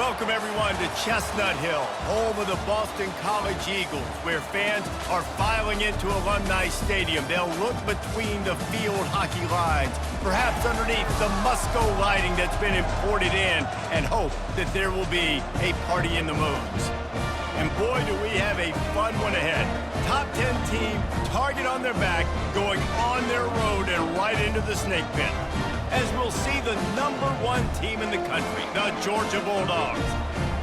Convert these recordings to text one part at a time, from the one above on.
Welcome, everyone, to Chestnut Hill, home of the Boston College Eagles, where fans are filing into Alumni Stadium. They'll look between the field hockey lines, perhaps underneath the Musco lighting that's been imported in, and hope that there will be a party in the moons. And boy, do we have a fun one ahead. Top 10 team, target on their back, going on their road and right into the snake pit, as we'll see the #1 team in the country, the Georgia Bulldogs,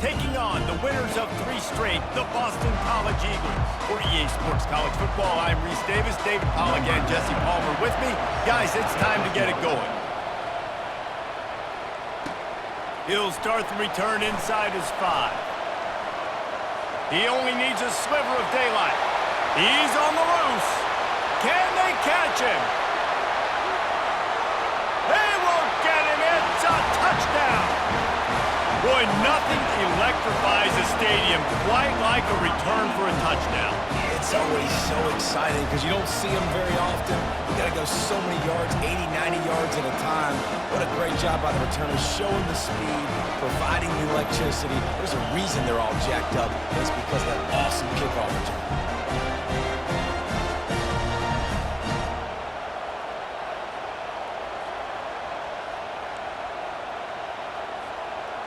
taking on the winners of 3 straight, the Boston College Eagles. For EA Sports College Football, I'm Reese Davis, David Pollock, and Jesse Palmer with me. Guys, it's time to get it going. He'll start the return inside his 5. He only needs a sliver of daylight. He's on the loose. Can they catch him? They won't get him. It's a touchdown. Boy, nothing electrifies a stadium quite like a return for a touchdown. It's always so exciting because you don't see them very often. You got to go so many yards, 80, 90 yards at a time. What a great job by the returners, showing the speed, providing the electricity. There's a reason they're all jacked up. It's because of that awesome kickoff return.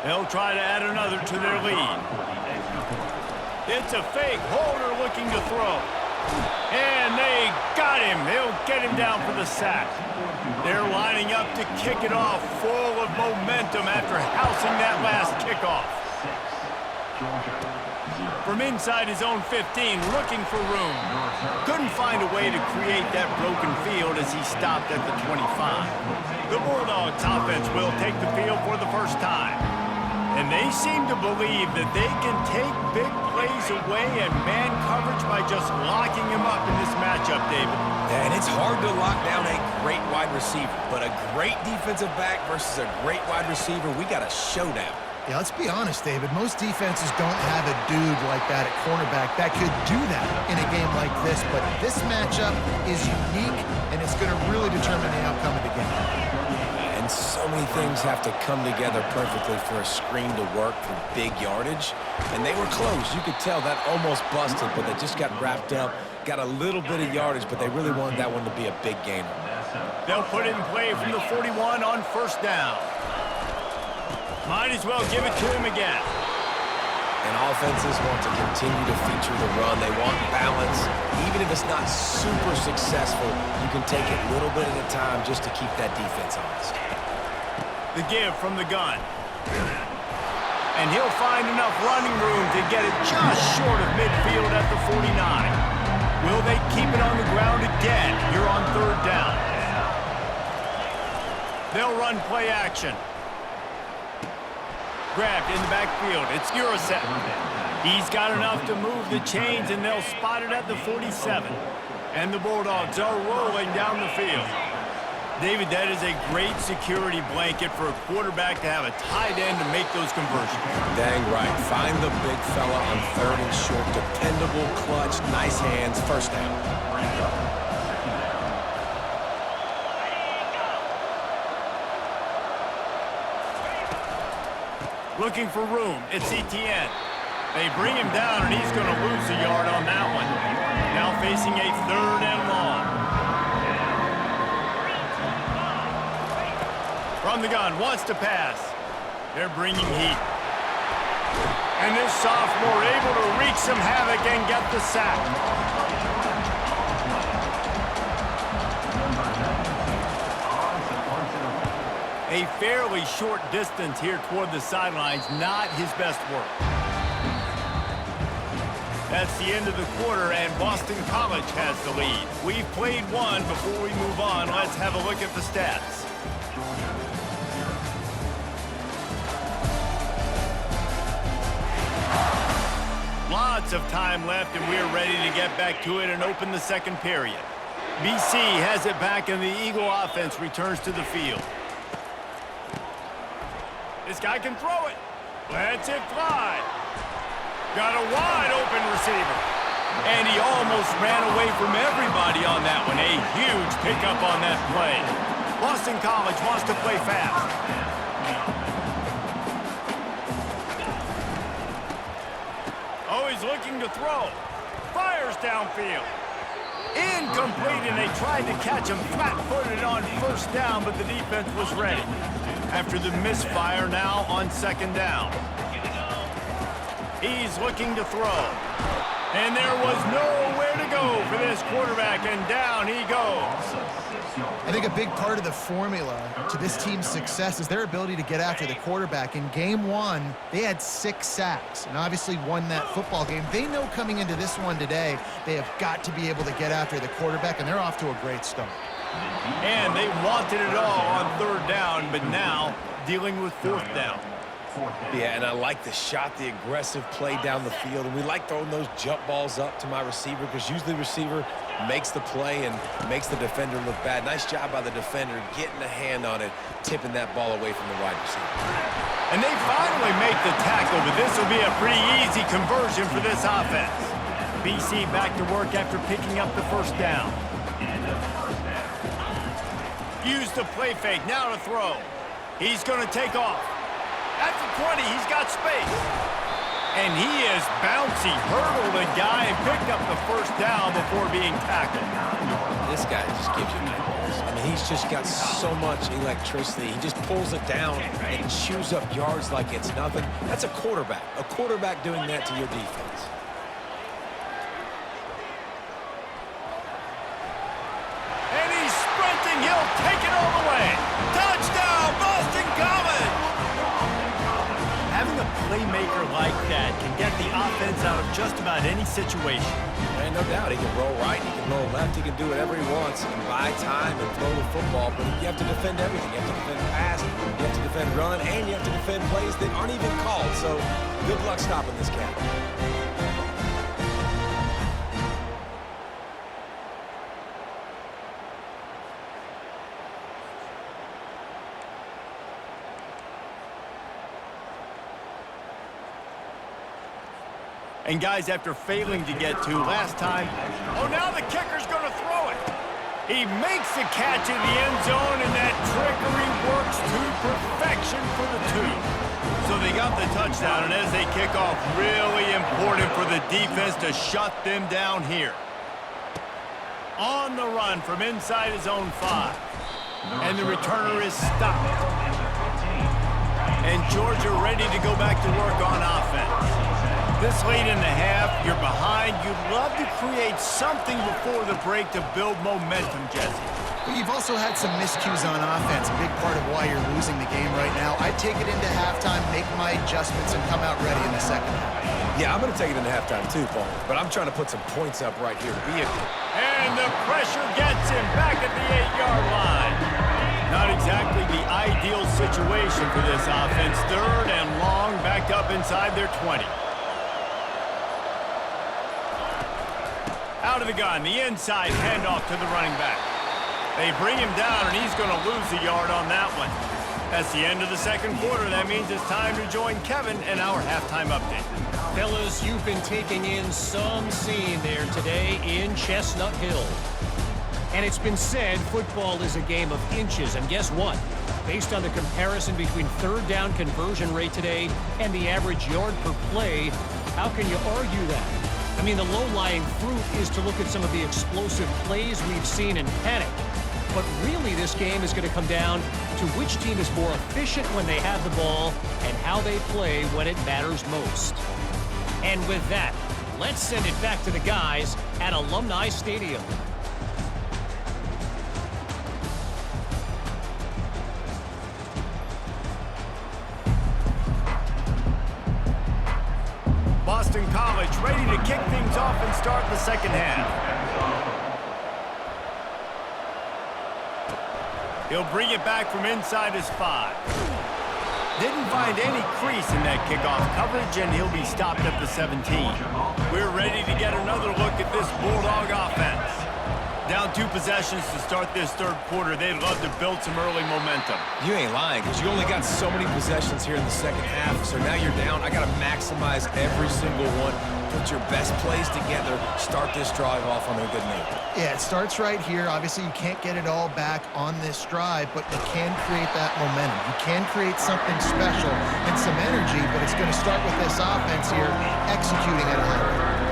They'll try to add another to their lead. It's a fake. Holder looking to throw. And they got him. They'll get him down for the sack. They're lining up to kick it off, full of momentum after housing that last kickoff. From inside his own 15, looking for room. Couldn't find a way to create that broken field as he stopped at the 25. The Bulldogs offense will take the field for the first time. And they seem to believe that they can take big plays away and man coverage by just locking him up in this matchup, David. And it's hard to lock down a great wide receiver, but a great defensive back versus a great wide receiver, we got a showdown. Yeah, let's be honest, David. Most defenses don't have a dude like that at cornerback that could do that in a game like this, but this matchup is unique, and it's going to really determine the outcome of the game. And so many things have to come together perfectly for a screen to work for big yardage. And they were close. You could tell that almost busted, but they just got wrapped up, got a little bit of yardage, but they really wanted that one to be a big gainer. They'll put it in play from the 41 on first down. Might as well give it to him again. And offenses want to continue to feature the run. They want balance. Even if it's not super successful, you can take it little bit at a time just to keep that defense honest. The give from the gun. And he'll find enough running room to get it just short of midfield at the 49. Will they keep it on the ground again here on third down? They'll run play action. Grabbed in the backfield. It's Urasek. He's got enough to move the chains, and they'll spot it at the 47. And the Bulldogs are rolling down the field. David, that is a great security blanket for a quarterback to have a tight end to make those conversions. Dang right. Find the big fella on third and short. Dependable, clutch, nice hands, first down. Looking for room. It's Etienne. They bring him down, and he's going to lose a yard on that one. Now facing a third and long. From the gun, wants to pass. They're bringing heat. And this sophomore able to wreak some havoc and get the sack. A fairly short distance here toward the sidelines, not his best work. That's the end of the quarter, and Boston College has the lead. We've played one. Before we move on, let's have a look at the stats. Lots of time left, and we're ready to get back to it and open the second period. BC has it back, and the Eagle offense returns to the field. This guy can throw it. Lets it fly. Got a wide open receiver. And he almost ran away from everybody on that one. A huge pickup on that play. Boston College wants to play fast. he's looking to throw. Fires downfield. Incomplete, and they tried to catch him flat-footed on first down, but the defense was ready. After the misfire, now on second down. He's looking to throw. And there was nowhere to go for this quarterback, and down he goes. I think a big part of the formula to this team's success is their ability to get after the quarterback. In game one, they had 6 sacks and obviously won that football game. They know coming into this one today, they have got to be able to get after the quarterback, and they're off to a great start. And they wanted it all on third down, but now dealing with fourth down. Yeah, and I like the shot, the aggressive play down the field. And we like throwing those jump balls up to my receiver because usually the receiver makes the play and makes the defender look bad. Nice job by the defender getting a hand on it, tipping that ball away from the wide receiver. And they finally make the tackle, but this will be a pretty easy conversion for this offense. BC back to work after picking up the first down. Use the play fake, now to throw. He's going to take off. At the 20, he's got space. And he is bouncy, hurdled a guy and picked up the first down before being tackled. This guy just gives you nightmares. I mean, he's just got so much electricity. He just pulls it down and chews up yards like it's nothing. That's a quarterback doing that to your defense. And he's sprinting. He'll take it all the way. Touchdown, Boston College! Having a playmaker like that can get the offense out of just about any situation. And no doubt, he can roll right, he can roll left, he can do whatever he wants. He can buy time and throw the football, but you have to defend everything. You have to defend pass, you have to defend run, and you have to defend plays that aren't even called. So good luck stopping this cat. And guys, after failing to get to last time, oh, now the kicker's going to throw it. He makes the catch in the end zone, and that trickery works to perfection for the 2. So they got the touchdown, and as they kick off, really important for the defense to shut them down here. On the run from inside his own 5. And the returner is stopped. And Georgia ready to go back to work on offense. This late in the half, you're behind. You'd love to create something before the break to build momentum, Jesse. But you've also had some miscues on offense, a big part of why you're losing the game right now. I'd take it into halftime, make my adjustments, and come out ready in the second half. Yeah, I'm going to take it into halftime too, Paul. But I'm trying to put some points up right here. And the pressure gets him back at the 8-yard line. Not exactly the ideal situation for this offense. Third and long, back up inside their 20. Out of the gun, the inside handoff to the running back. They bring him down, and he's going to lose a yard on that one. That's the end of the second quarter. That means it's time to join Kevin and our halftime update. Fellas, you've been taking in some scene there today in Chestnut Hill. And it's been said football is a game of inches, and guess what? Based on the comparison between third down conversion rate today and the average yard per play, how can you argue that? I mean, the low-lying fruit is to look at some of the explosive plays we've seen in panic. But really, this game is going to come down to which team is more efficient when they have the ball and how they play when it matters most. And with that, let's send it back to the guys at Alumni Stadium. Boston College ready to kick things off and start the second half. He'll bring it back from inside his 5. Didn't find any crease in that kickoff coverage, and he'll be stopped at the 17. We're ready to get another look at this Bulldog offense. Down 2 possessions to start this third quarter. They'd love to build some early momentum. You ain't lying, because you only got so many possessions here in the second half, so now you're down. I got to maximize every single one. Put your best plays together. Start this drive off on a good note. Yeah, it starts right here. Obviously, you can't get it all back on this drive, but you can create that momentum. You can create something special and some energy, but it's going to start with this offense here, executing at a high rate.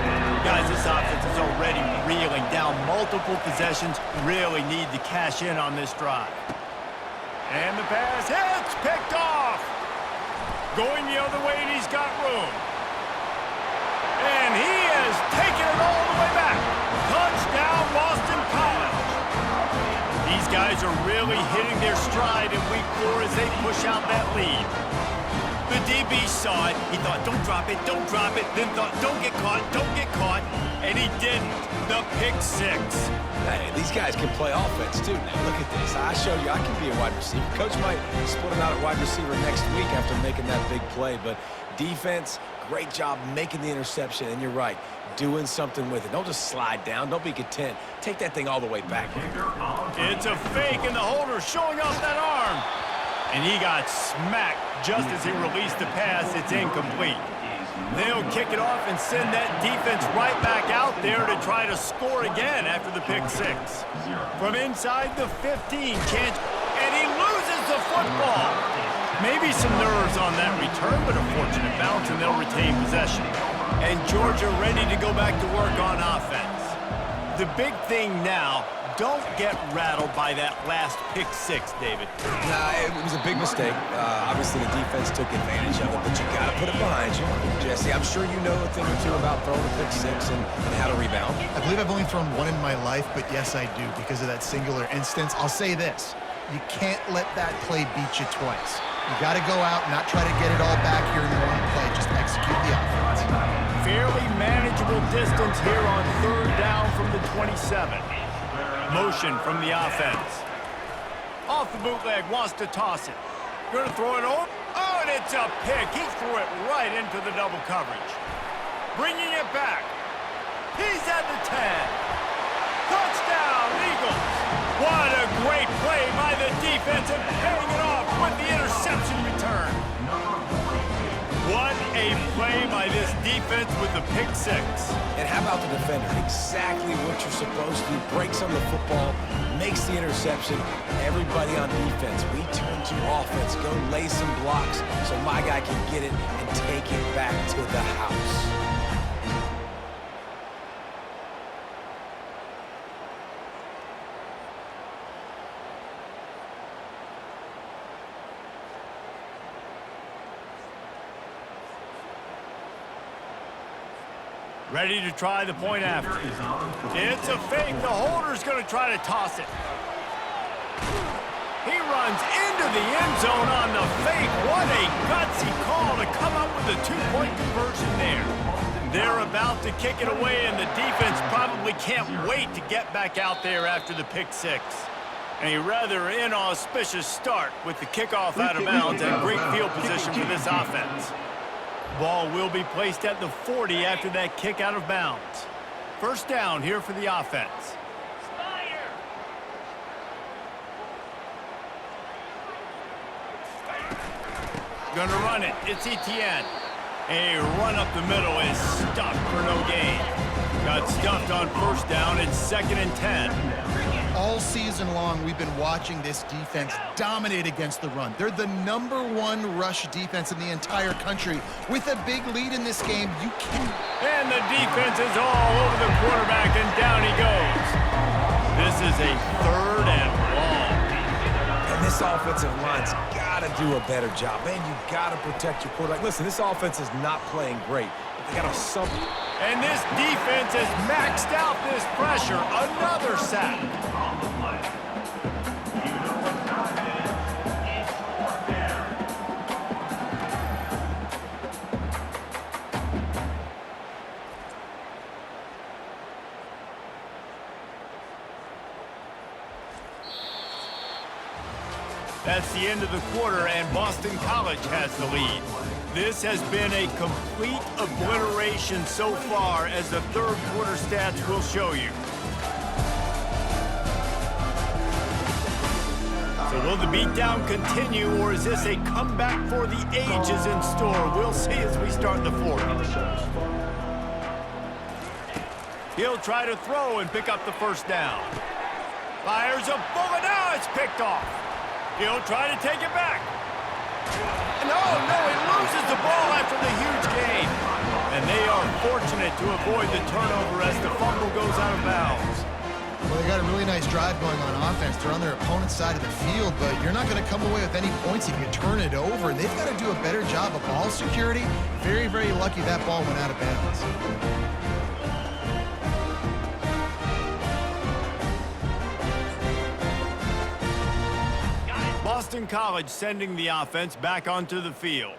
Guys, this offense is already reeling down multiple possessions. Really need to cash in on this drive. And the pass hits, picked off. Going the other way, and he's got room. And he has taken it all the way back. Touchdown, Boston College. These guys are really hitting their stride in week 4 as they push out that lead. The DB saw it. He thought, don't drop it, then thought, don't get caught, and he didn't. The pick 6. Hey, these guys can play offense, too. Now, look at this. I showed you I can be a wide receiver. Coach might split him out at wide receiver next week after making that big play, but defense, great job making the interception, and you're right, doing something with it. Don't just slide down. Don't be content. Take that thing all the way back. It's a fake, and the holder showing off that arm. And he got smacked just as he released the pass. It's incomplete. They'll kick it off and send that defense right back out there to try to score again after the pick 6. From inside the 15, chance, and he loses the football. Maybe some nerves on that return, but a fortunate bounce, and they'll retain possession. And Georgia ready to go back to work on offense. The big thing now, don't get rattled by that last pick 6, David. Nah, it was a big mistake. Obviously, the defense took advantage of it, but you got to put it behind you. Jesse, I'm sure you know a thing or two about throwing a pick 6 and how to rebound. I believe I've only thrown one in my life, but yes, I do because of that singular instance. I'll say this. You can't let that play beat you twice. You got to go out and not try to get it all back here in one play. Just execute the offense. Fairly manageable distance here on 3rd down from the 27. Motion from the offense. Off the bootleg, wants to toss it. Going to throw it over. Oh, and it's a pick. He threw it right into the double coverage. Bringing it back. He's at the 10. Touchdown, Eagles. What a great play by the defense and paying it off with the interception return. What a play by this defense with the pick 6. And how about the defender? Exactly what you're supposed to do. Breaks on the football, makes the interception. Everybody on defense, we turn to offense. Go lay some blocks so my guy can get it and take it back to the house. Ready to try the point after. It's a fake. The holder's going to try to toss it. He runs into the end zone on the fake. What a gutsy call to come up with a 2-point conversion there. They're about to kick it away, and the defense probably can't wait to get back out there after the pick 6. A rather inauspicious start with the kickoff out of bounds and great field position for this offense. Ball will be placed at the 40 after that kick out of bounds. 1st down here for the offense. Gonna run it. It's Etienne. A run up the middle is stuffed for no gain. Got stuffed on 1st down. It's 2nd and 10. All season long, we've been watching this defense dominate against the run. They're the #1 rush defense in the entire country. With a big lead in this game, you can't. And the defense is all over the quarterback, and down he goes. This is a 3rd and long. And this offensive line's got to do a better job. Man, you got to protect your quarterback. Listen, this offense is not playing great, but they got to something. And this defense has maxed out this pressure. Another sack. That's the end of the quarter, and Boston College has the lead. This has been a complete obliteration so far, as the 3rd quarter stats will show you. So will the beatdown continue, or is this a comeback for the ages in store? We'll see as we start the fourth. He'll try to throw and pick up the first down. Fires a bullet. Now it's picked off. He'll try to take it back. No, he loses the ball after the huge gain. And they are fortunate to avoid the turnover as the fumble goes out of bounds. Well, they got a really nice drive going on offense. They're on their opponent's side of the field, but you're not going to come away with any points if you turn it over. And they've got to do a better job of ball security. Very, very lucky that ball went out of bounds. Boston College sending the offense back onto the field.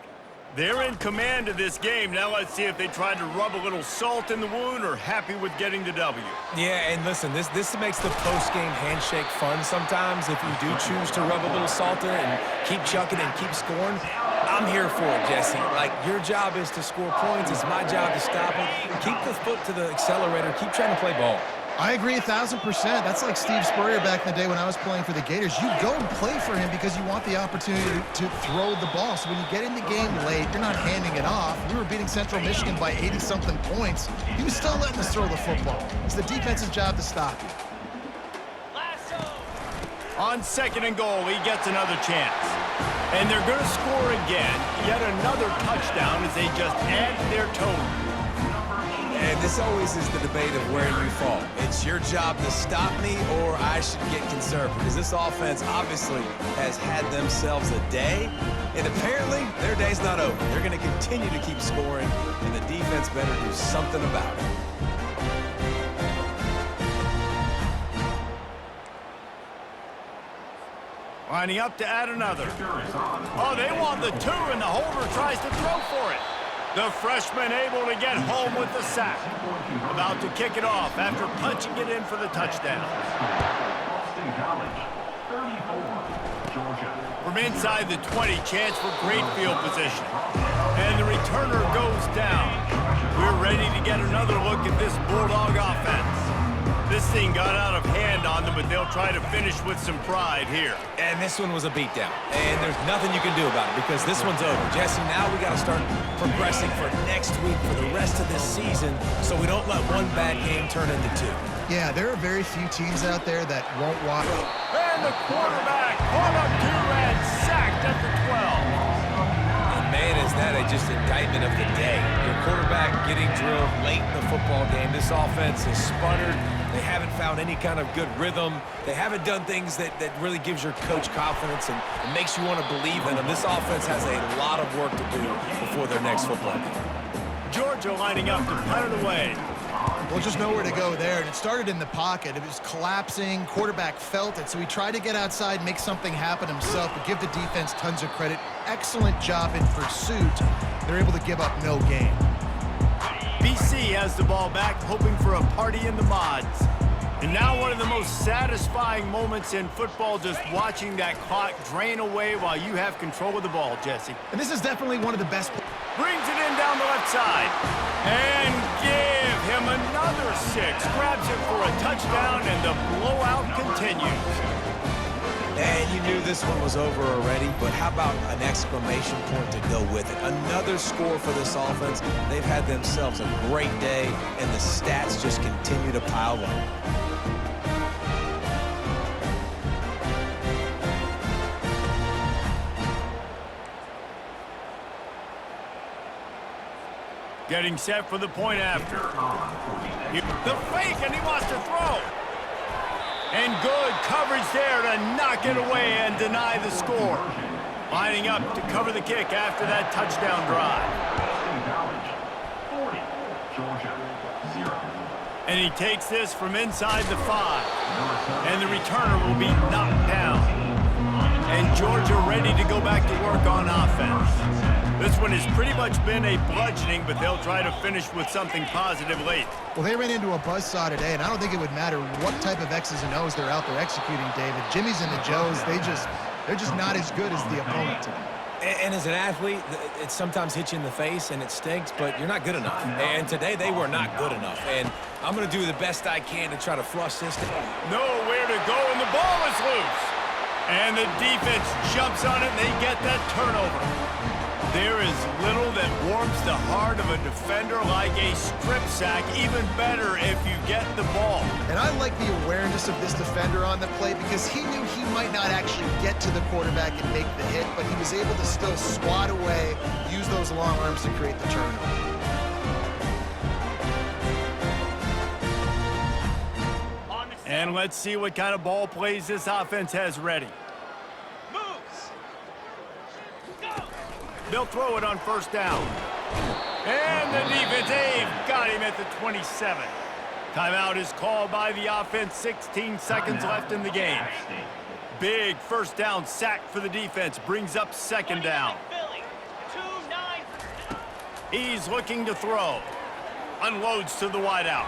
They're in command of this game. Now let's see if they try to rub a little salt in the wound or happy with getting the W. Yeah, and listen, this makes the post-game handshake fun sometimes if you do choose to rub a little salt in and keep chucking and keep scoring. I'm here for it, Jesse. Like, your job is to score points. It's my job to stop it. Keep the foot to the accelerator. Keep trying to play ball. I agree 1,000%. That's like Steve Spurrier back in the day when I was playing for the Gators. You go and play for him because you want the opportunity to throw the ball. So when you get in the game late, you're not handing it off. We were beating Central Michigan by 80-something points. He was still letting us throw the football. It's the defense's job to stop you. On second and goal, he gets another chance. And they're going to score again. Yet another touchdown as they just add to their total. And this always is the debate of where you fall. It's your job to stop me or I should get conservative. Because this offense obviously has had themselves a day. And apparently, their day's not over. They're going to continue to keep scoring. And the defense better do something about it. Lining up to add another. Oh, they want the two, and the holder tries to throw for it. The freshman able to get home with the sack. About to kick it off after punching it in for the touchdown. From inside the 20, chance for great field position. And the returner goes down. We're ready to get another look at this Bulldog offense. This thing got out of hand on them, but they'll try to finish with some pride here. And this one was a beatdown. And there's nothing you can do about it because this one's over. Jesse, now we got to start progressing for next week for the rest of this season so we don't let one bad game turn into two. Yeah, there are very few teams out there that won't walk. And the quarterback caught up to and sacked at the 12. And man, is that just indictment of the day. Your quarterback getting drilled late in the football game. This offense is sputtered. They haven't found any kind of good rhythm. They haven't done things that really gives your coach confidence and makes you want to believe in them. This offense has a lot of work to do before their next football game. Georgia lining up to punt it away. Well, just nowhere to go there, and it started in the pocket. It was collapsing. Quarterback felt it, so he tried to get outside, make something happen himself, but give the defense tons of credit. Excellent job in pursuit. They're able to give up no gain. BC has the ball back, hoping for a party in the mods. And now one of the most satisfying moments in football, just watching that clock drain away while you have control of the ball, Jesse. And this is definitely one of the best. Brings it in down the left side. And give him another 6. Grabs it for a touchdown, and the blowout continues. And you knew this one was over already, but how about an exclamation point to go with it? Another score for this offense. They've had themselves a great day, and the stats just continue to pile up. Getting set for the point after. The fake, and he wants to throw. And good coverage there to knock it away and deny the score. Lining up to cover the kick after that touchdown drive. And he takes this from inside the 5. And the returner will be knocked down. And Georgia ready to go back to work on offense. This one has pretty much been a bludgeoning, but they'll try to finish with something positive late. Well, they ran into a buzzsaw today, and I don't think it would matter what type of X's and O's they're out there executing, David. Jimmy's and the Joes, they're just not as good as the opponent today. And as an athlete, it sometimes hits you in the face and it stinks, but you're not good enough. And today they were not good enough. And I'm going to do the best I can to try to flush this. Nowhere to go, and the ball is loose. And the defense jumps on it, and they get that turnover. There is little that warms the heart of a defender like a strip sack, even better if you get the ball. And I like the awareness of this defender on the play because he knew he might not actually get to the quarterback and make the hit, but he was able to still swat away, use those long arms to create the turnover. And let's see what kind of ball plays this offense has ready. They'll throw it on first down. And the defense, they've got him at the 27. Timeout is called by the offense, 16 seconds left in the game. Big first down sack for the defense, brings up second down. He's looking to throw. Unloads to the wideout.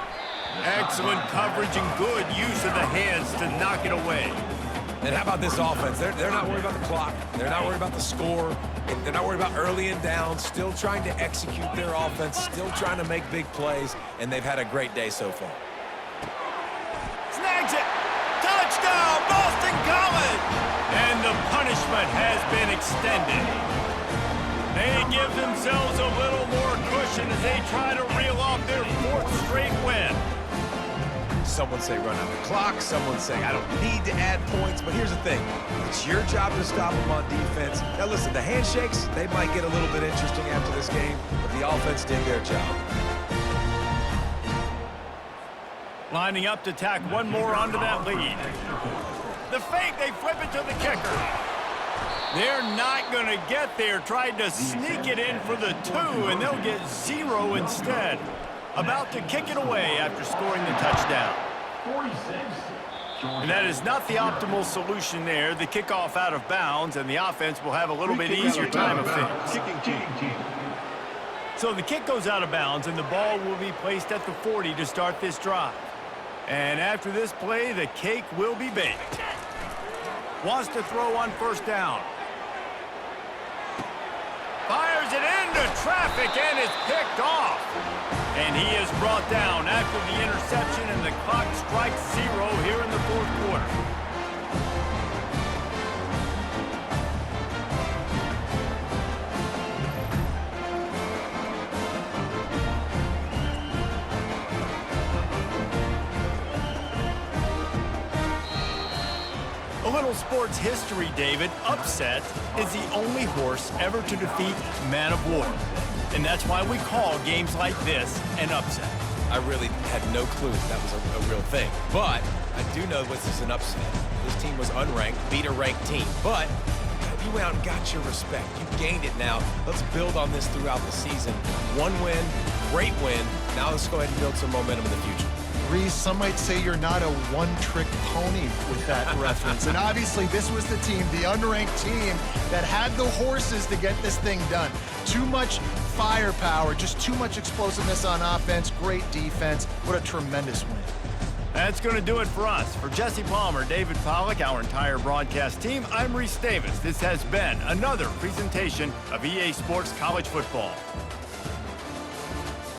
Excellent coverage and good use of the hands to knock it away. And how about this offense? They're not worried about the clock. They're not worried about the score. They're not worried about early and down. Still trying to execute their offense. Still trying to make big plays. And they've had a great day so far. Snags it. Touchdown, Boston College. And the punishment has been extended. They give themselves a little more cushion as they try to reel off their fourth straight win. Someone say run out the clock. Someone say I don't need to add points. But here's the thing. It's your job to stop them on defense. Now listen, the handshakes, they might get a little bit interesting after this game, but the offense did their job. Lining up to tack one more onto that lead. The fake, they flip it to the kicker. They're not going to get there. Tried to sneak it in for the 2, and they'll get 0 instead. About to kick it away after scoring the touchdown. And that is not the optimal solution there. The kickoff out of bounds, and the offense will have a little bit easier time of things. So the kick goes out of bounds, and the ball will be placed at the 40 to start this drive. And after this play, the cake will be baked. Wants to throw on first down. Fires it into traffic, and it's picked off. And he is brought down after the interception, and the clock strikes 0 here in the fourth quarter. A little sports history, David. Upset is the only horse ever to defeat Man of War. And that's why we call games like this an upset. I really had no clue that was a real thing. But I do know this is an upset. This team was unranked, beat a ranked team. But you went out and got your respect. You gained it now. Let's build on this throughout the season. One win, great win. Now let's go ahead and build some momentum in the future. Reese, some might say you're not a one-trick pony with that reference. And obviously, this was the team, the unranked team, that had the horses to get this thing done. Too much firepower, just too much explosiveness on offense, great defense. What a tremendous win. That's going to do it for us. For Jesse Palmer, David Pollack, our entire broadcast team, I'm Reese Davis. This has been another presentation of EA Sports College Football.